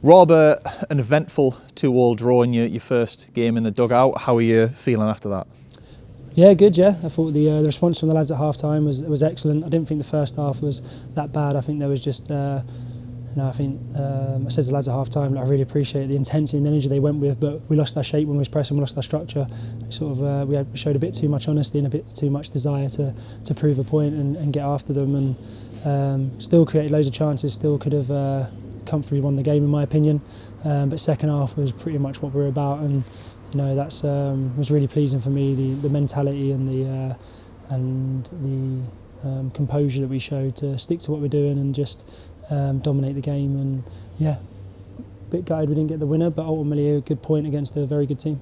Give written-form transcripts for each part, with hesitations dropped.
Rob, an eventful 2-2 draw in your first game in the dugout. How are you feeling after that? Yeah, good. Yeah, I thought the response from the lads at half time was excellent. I didn't think the first half was that bad. I think there was just, I said to the lads at half time, I really appreciate the intensity and energy they went with, but we lost our shape when we was pressing, we lost our structure. We showed a bit too much honesty and a bit too much desire to prove a point and get after them, and still created loads of chances. Still could have comfortably won the game in my opinion, but second half was pretty much what we were about, and that's was really pleasing for me. The mentality and the composure that we showed to stick to what we're doing and just dominate the game. And yeah, a bit gutted we didn't get the winner, but ultimately a good point against a very good team.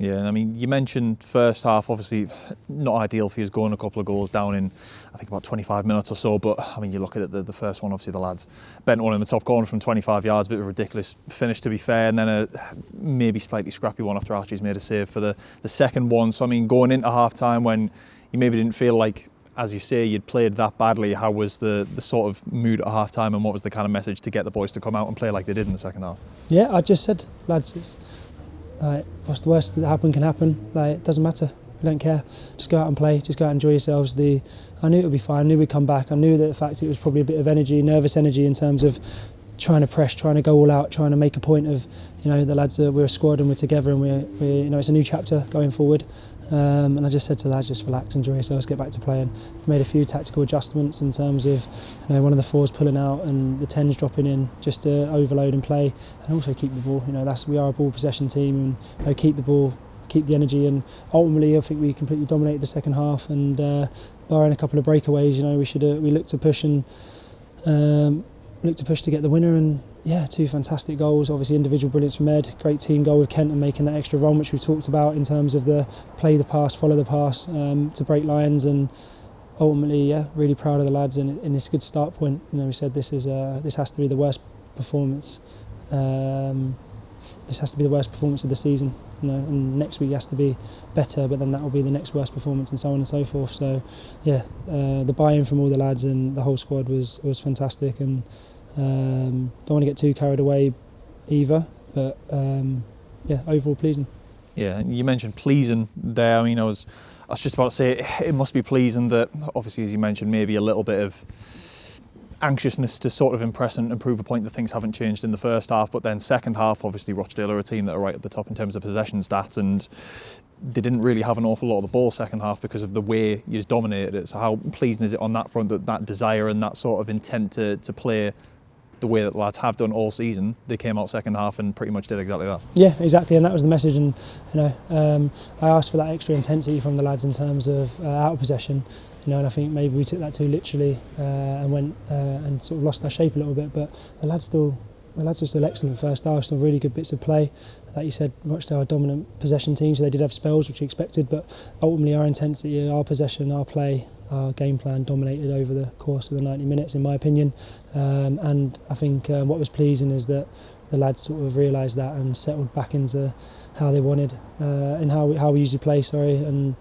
Yeah, I mean, you mentioned first half, obviously not ideal for you going a couple of goals down in, I think, about 25 minutes or so. But I mean, you look at it, the first one, obviously the lads bent one in the top corner from 25 yards, a bit of a ridiculous finish to be fair, and then a maybe slightly scrappy one after Archie's made a save for the second one. So I mean, going into half time when you maybe didn't feel like, as you say, you'd played that badly, how was the sort of mood at half time, and what was the kind of message to get the boys to come out and play like they did in the second half? Yeah, I just said, lads, what's the worst that can happen? It doesn't matter. We don't care. Just go out and play. Just go out and enjoy yourselves. I knew it would be fine. I knew we'd come back. I knew that the fact it was probably a bit of energy, nervous energy in terms of trying to press, trying to go all out, trying to make a point of, the lads we're a squad and we're together and we're it's a new chapter going forward. And I just said to the lads, just relax, enjoy yourselves, get back to playing. We've made a few tactical adjustments in terms of one of the fours pulling out and the 10s dropping in just to overload and play, and also keep the ball. We are a ball possession team, and keep the ball, keep the energy, and ultimately I think we completely dominated the second half. And barring a couple of breakaways, we looked to push and to get the winner. And yeah, 2 fantastic goals. Obviously individual brilliance from Ed, great team goal with Kent and making that extra run, which we talked about in terms of the play the pass, follow the pass to break lines. And ultimately, yeah, really proud of the lads, and it's a good start point. We said this has to be the worst performance. This has to be the worst performance of the season. And next week has to be better, but then that will be the next worst performance, and so on and so forth. So yeah, the buy-in from all the lads and the whole squad was fantastic, and don't want to get too carried away either, but yeah, overall pleasing. Yeah, and you mentioned pleasing there. I mean, I was just about to say it must be pleasing that, obviously, as you mentioned, maybe a little bit of anxiousness to sort of impress and prove a point that things haven't changed in the first half, but then second half, obviously Rochdale are a team that are right at the top in terms of possession stats, and they didn't really have an awful lot of the ball second half because of the way you dominated it. So how pleasing is it on that front that desire and that sort of intent to play the way that the lads have done all season, they came out second half and pretty much did exactly that? Yeah, exactly, and that was the message. And I asked for that extra intensity from the lads in terms of out of possession, and I think maybe we took that too literally and went and sort of lost our shape a little bit. But the lads were still excellent first half, some really good bits of play. Like you said, Rochdale are a dominant possession team, so they did have spells, which you expected, but ultimately our intensity, our possession, our play, our game plan dominated over the course of the 90 minutes, in my opinion. And I think what was pleasing is that the lads sort of realised that and settled back into how they wanted and how we usually play. And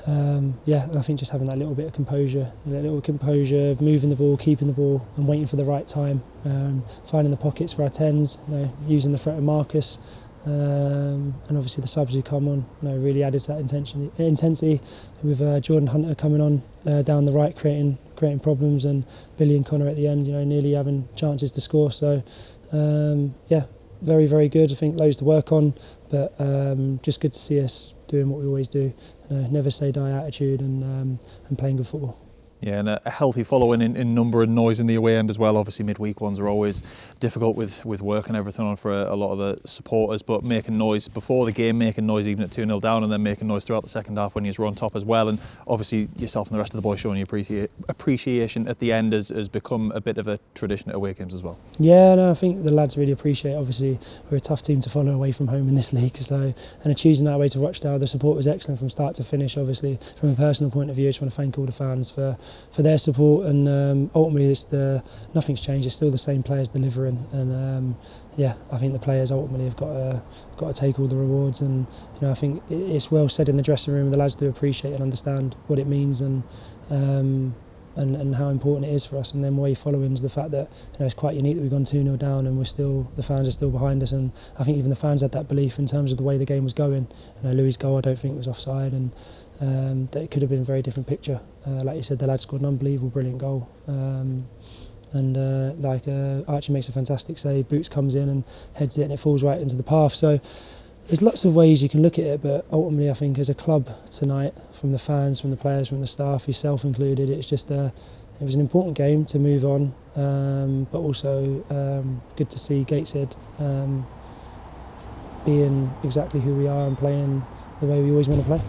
and I think just having that little bit of composure, moving the ball, keeping the ball, and waiting for the right time, finding the pockets for our 10s, using the threat of Marcus. And obviously the subs who come on really added to that intensity with Jordan Hunter coming on down the right, creating problems, and Billy and Connor at the end nearly having chances to score. So yeah, very, very good. I think loads to work on, but just good to see us doing what we always do, never say die attitude, and playing good football. Yeah, and a healthy following in number and noise in the away end as well. Obviously midweek ones are always difficult with work and everything on for a lot of the supporters, but making noise before the game, making noise even at 2-0 down, and then making noise throughout the second half when you were on top as well. And obviously yourself and the rest of the boys showing your appreciation at the end has become a bit of a tradition at away games as well. Yeah, no, I think the lads really appreciate it. Obviously we're a tough team to follow away from home in this league, so, and choosing that way to Rochdale, the support was excellent from start to finish. Obviously from a personal point of view, I just want to thank all the fans for their support, and ultimately nothing's changed. It's still the same players delivering, and yeah, I think the players ultimately have got to take all the rewards. And I think it's well said in the dressing room. The lads do appreciate and understand what it means, and and how important it is for us. And then way following is the fact that it's quite unique that we've gone 2-0 down and the fans are still behind us. And I think even the fans had that belief in terms of the way the game was going. Louis' goal I don't think was offside, and that it could have been a very different picture. Like you said, the lad scored an unbelievable, brilliant goal. Archie makes a fantastic save, Boots comes in and heads it and it falls right into the path. So there's lots of ways you can look at it, but ultimately I think as a club tonight, from the fans, from the players, from the staff, yourself included, it's just it was an important game to move on, but also good to see Gateshead being exactly who we are and playing the way we always want to play.